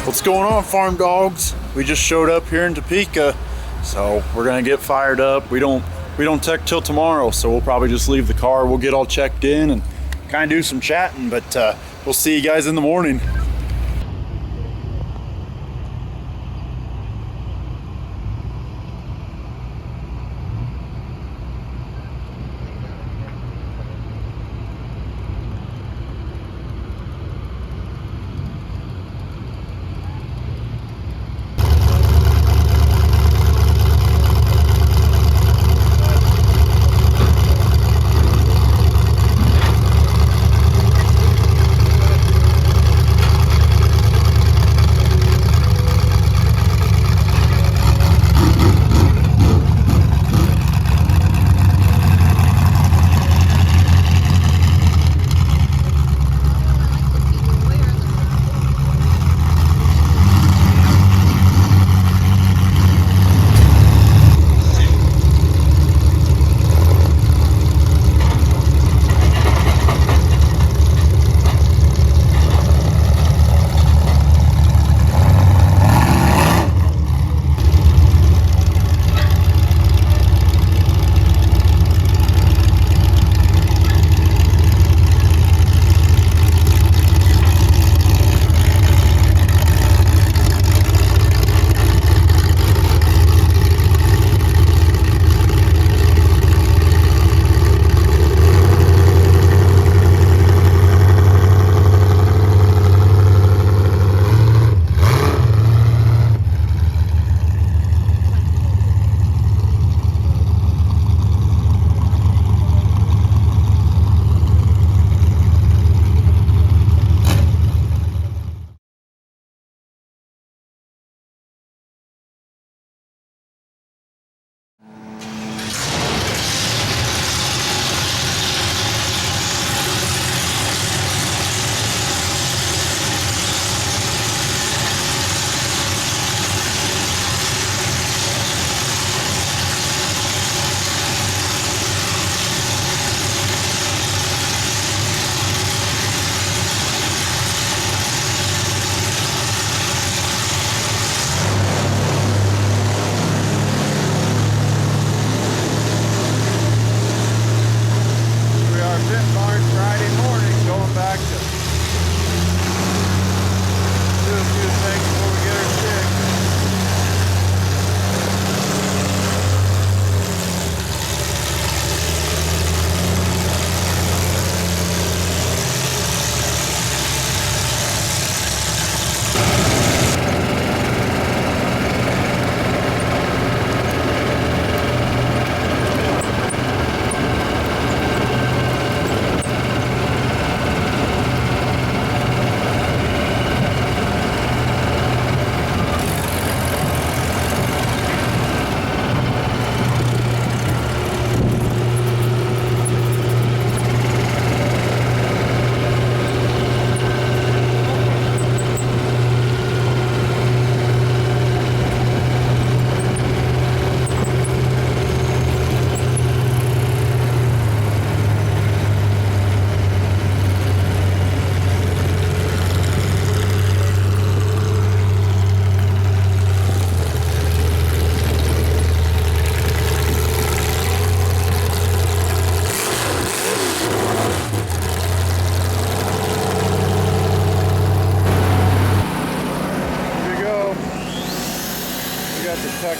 What's going on, Farm Dogs? We just showed up here in Topeka, so we're gonna get fired up. We don't tech till tomorrow, so we'll probably just leave the car. We'll get all checked in and kind of do some chatting, but we'll see you guys in the morning.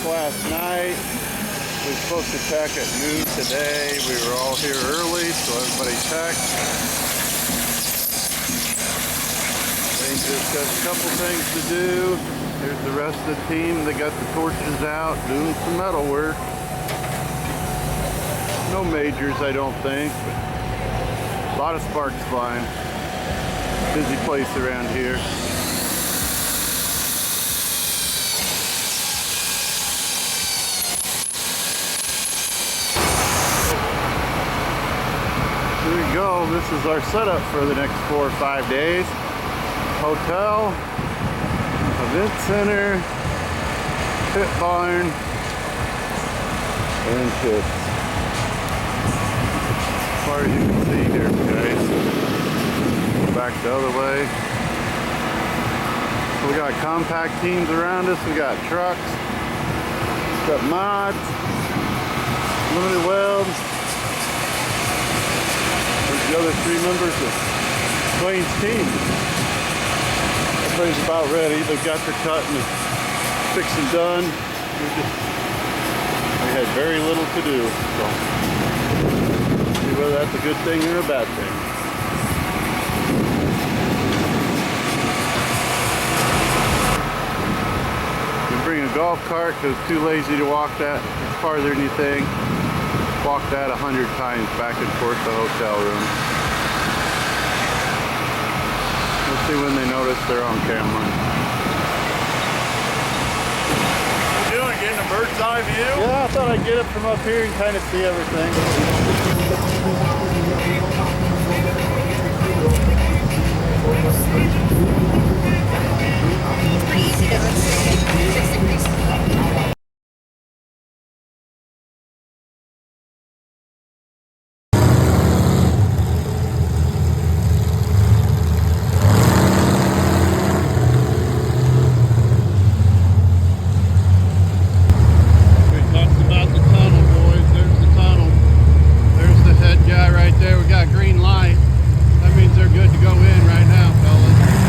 Last night we were supposed to tech at noon today. We were all here early, so everybody teched. They just got a couple things to do. Here's the rest of the team. They got the torches out doing some metal work. No majors, I don't think, but a lot of sparks flying. Busy place around here. Here we go. This is our setup for the next 4 or 5 days. Hotel, event center, pit barn, and pits. As far as you can see here, guys. Go back the other way. We got compact teams around us. We got trucks. We got mods. Limited welds. There's the other 3 members of Dwayne's team. Everybody's about ready. They've got their cut and fixing done. We had very little to do. So see whether that's a good thing or a bad thing. Bring a golf cart because it's too lazy to walk that. It's farther than you think. Walked that 100 times back and forth to the hotel room. Let's see when they notice they're on camera. What you doing? Getting a bird's eye view? Yeah, I thought I'd get up from up here and kind of see everything. Guy right there, we got green light. That means they're good to go in right now, fellas.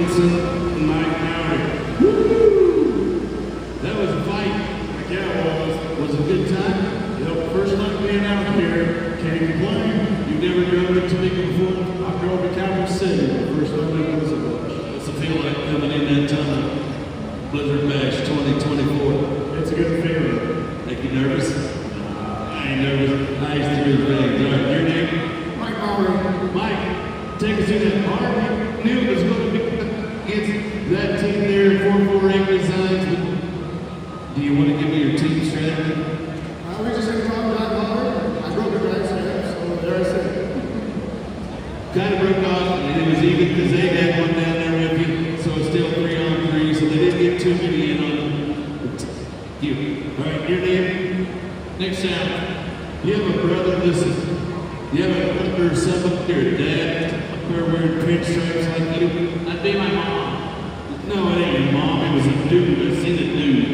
Wilkinson and Mike Mowry. Woo! That was a fight. Yeah, it was a good time. You know, first time being out here, can't complain. You've never drove to Topeka before. I drove to Kansas City. First time it was a rush. What's it feel like coming in that tunnel? Blizzard Bash 2024. It's a good feeling. Make you nervous? I ain't nervous. Nice through the things. All right, your name? Mike Mowry. Mike, take us through that bar. We knew it was going to be against that team there, 4-4 designs. But do you want to give me your team strategy? We just had a problem that bar. I broke the guys here, so there I sit. Kind of broke off, and it was even because they had one down there with you, so it's still 3-on-3, so they didn't get too many in on them. You. All right, your name? Next time. You have a brother, listen. You have a brother or something, your dad, up there wearing pinstripes like you? That'd be my mom. No, it ain't your mom, it was a dude. I seen a dude.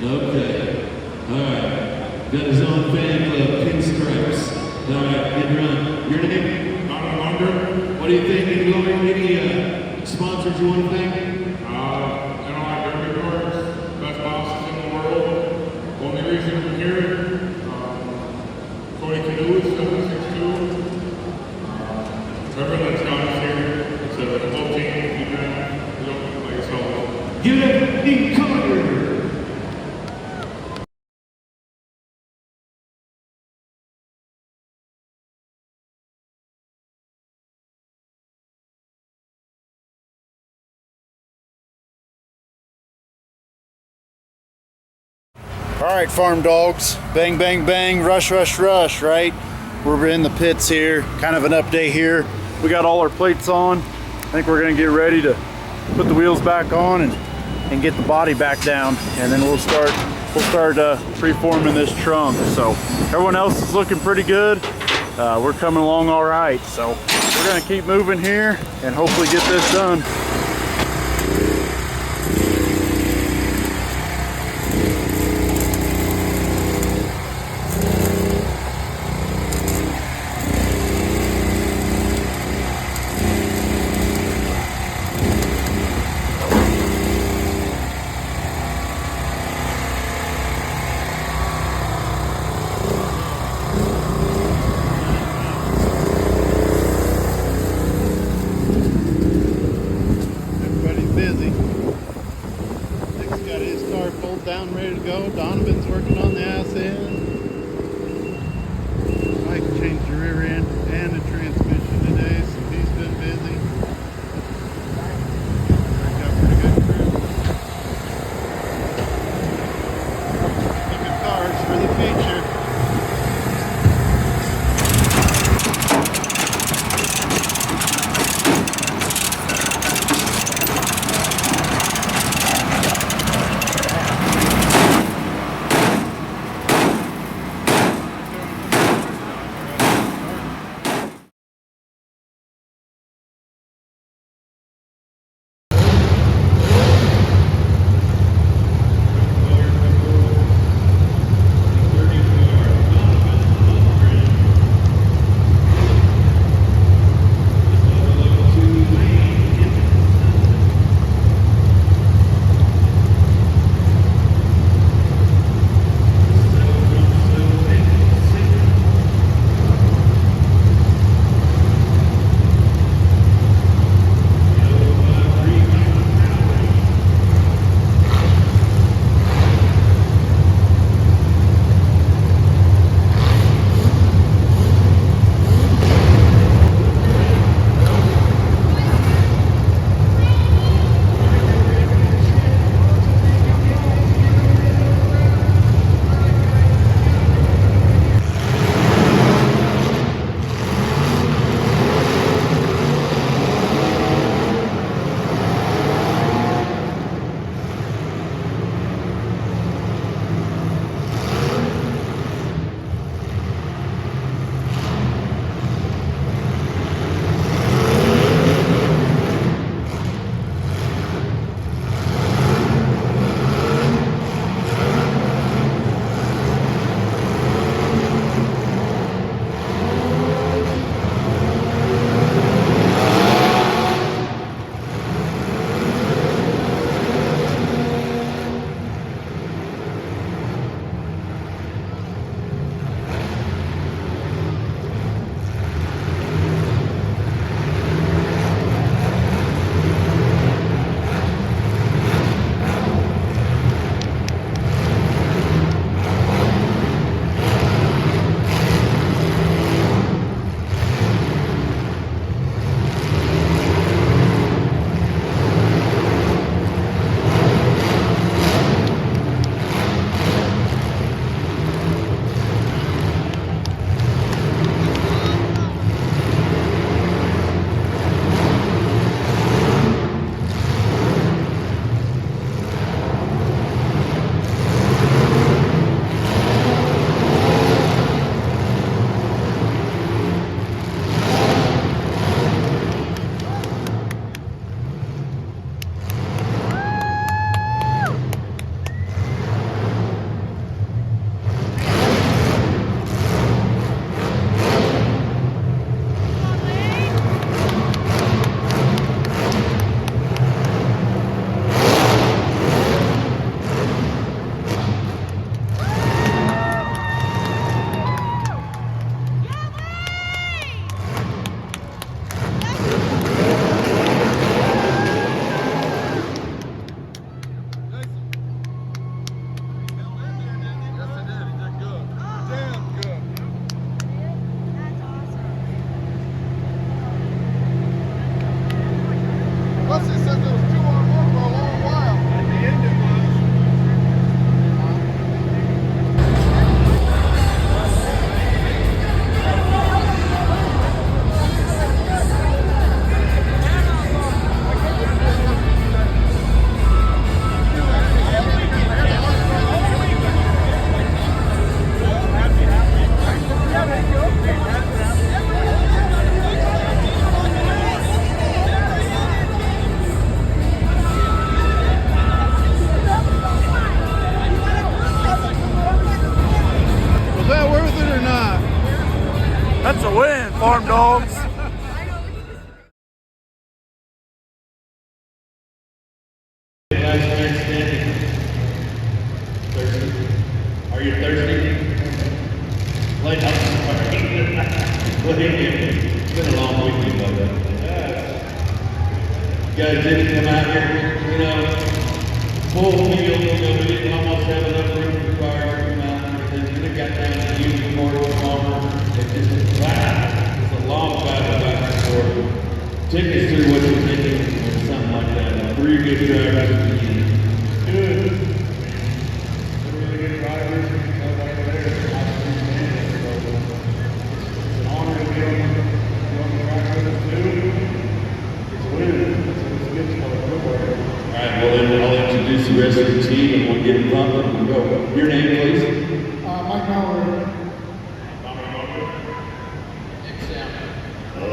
Okay. Alright. Got his own fan club, Pinstripes. Alright, get run. Your name? Not a wonder. What do you think? Any sponsors you want to thank? Derby doors, best bosses in the world. Only reason we're here. Cody Canoe, 762. Everyone that's got us here. It's a whole team event. We don't like us all. Give it the COLYER. All right, Farm Dogs, bang, bang, bang, rush, rush, rush, right? We're in the pits here, kind of an update here. We got all our plates on. I think we're gonna get ready to put the wheels back on and get the body back down. And then we'll start pre-forming this trunk. So everyone else is looking pretty good. We're coming along all right. So we're gonna keep moving here and hopefully get this done. Down, ready to go. Donovan's working on the ass end. Mike changed the rear end and the transmission today, so he's been busy. Worked out pretty good crew. Look at cars for the future. Farm Dawgs. Nice man standing. Thirsty? Are you thirsty? Light up. It's been a long weekend, brother. You guys didn't come out here, full field, we didn't almost have enough room for cars to come out. Then it got down to you before it was longer. It's just it's a long battle back and forth. Take us through what you're thinking with something like that. 3 good drivers at the end. Good. Really good drivers. It's an honor to be on the track with us too. It's a win. It's good to know. All right, well then I'll introduce the rest of the team and we'll get them pumped and we'll go. Your name, please? Mike Mauer.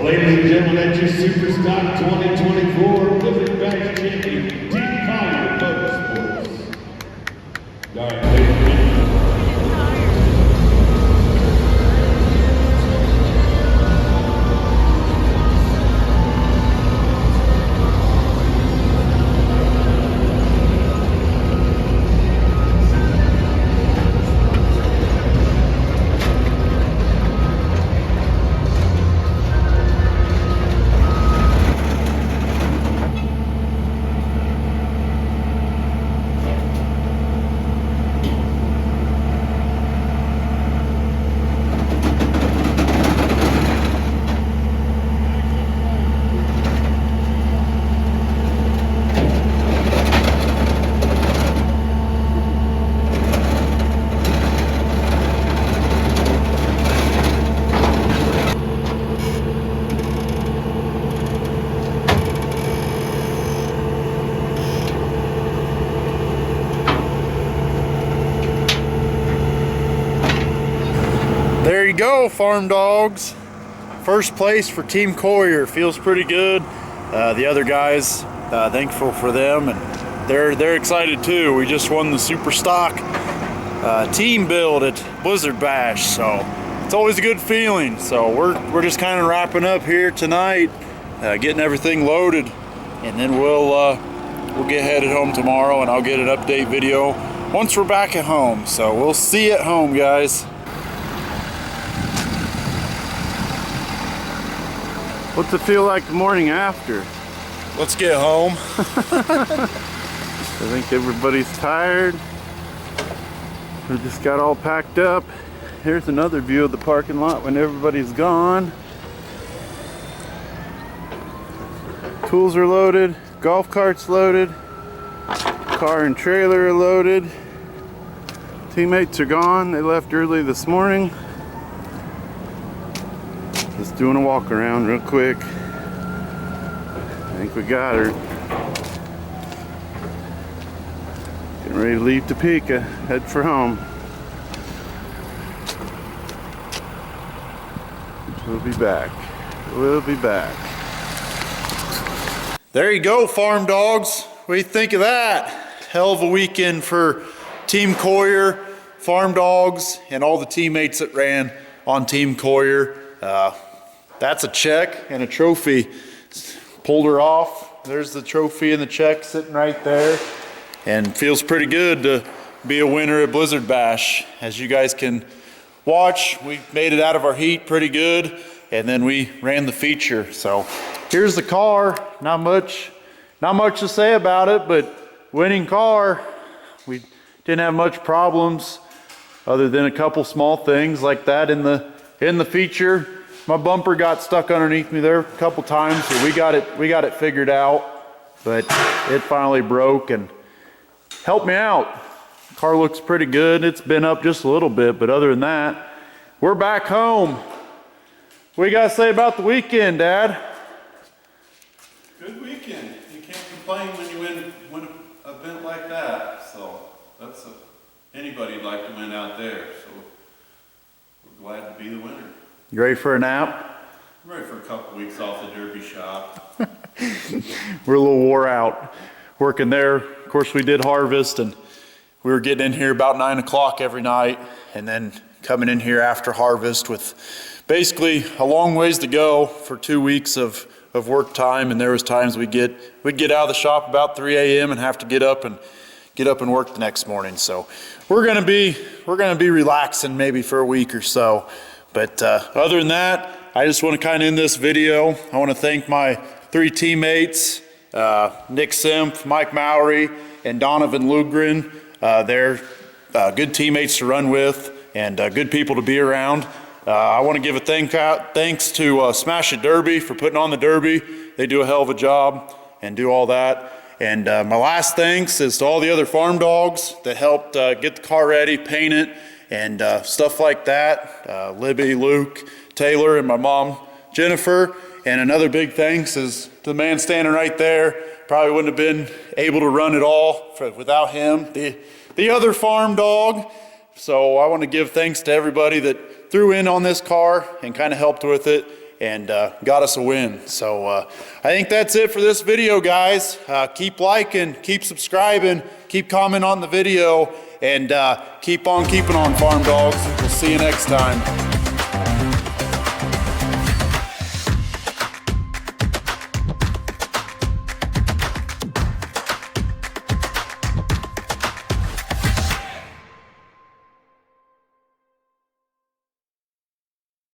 Ladies and gentlemen, that's your Super Stock 2024 Blizzard Bash Champion, Team COLYER Motorsports. All right, ladies and gentlemen. There you go, Farm Dawgs. First place for Team COLYER. Feels pretty good. The other guys, thankful for them, and they're excited too. We just won the Super Stock team build at Blizzard Bash, so it's always a good feeling. So we're just kind of wrapping up here tonight, getting everything loaded, and then we'll get headed home tomorrow, and I'll get an update video once we're back at home. So we'll see you at home, guys. What's it feel like the morning after? Let's get home. I think everybody's tired. We just got all packed up. Here's another view of the parking lot when everybody's gone. Tools are loaded, golf carts loaded, car and trailer are loaded. Teammates are gone, they left early this morning. Just doing a walk around real quick. I think we got her. Getting ready to leave Topeka, head for home. We'll be back. We'll be back. There you go, Farm Dawgs. What do you think of that? Hell of a weekend for Team COLYER, Farm Dawgs, and all the teammates that ran on Team COLYER. That's a check and a trophy. Pulled her off. There's the trophy and the check sitting right there. And feels pretty good to be a winner at Blizzard Bash. As you guys can watch, we made it out of our heat pretty good, and then we ran the feature. So here's the car. Not much to say about it, but winning car. We didn't have much problems other than a couple small things like that in the feature. My bumper got stuck underneath me there a couple times, so we got it figured out, but it finally broke and helped me out. Car looks pretty good. It's been up just a little bit, but other than that, we're back home. What do you guys say about the weekend, Dad? Good weekend. You can't complain when you win an event like that. So that's anybody'd like to win out there. So we're glad to be the winner. You ready for a nap? I'm ready for a couple weeks off the derby shop. We're a little wore out working there. Of course, we did harvest, and we were getting in here about 9 o'clock every night, and then coming in here after harvest with basically a long ways to go for 2 weeks of work time, and there was times we'd get out of the shop about 3 a.m. and have to get up and work the next morning. So we're gonna be relaxing maybe for a week or so. But other than that, I just want to kind of end this video. I want to thank my 3 teammates, Nick Simpf, Mike Mowry, and Donovan Lugren. They're good teammates to run with and good people to be around. I want to give a thanks to Smash It Derby for putting on the Derby. They do a hell of a job and do all that. And my last thanks is to all the other Farm Dawgs that helped get the car ready, paint it, and stuff like that. Libby, Luke, Taylor, and my mom, Jennifer. And another big thanks is to the man standing right there. Probably wouldn't have been able to run it all without him, the other Farm Dawg. So I want to give thanks to everybody that threw in on this car and kind of helped with it and got us a win. So I think that's it for this video, guys. Keep liking, keep subscribing, keep commenting on the video, and keep on keeping on, Farm Dawgs. We'll see you next time.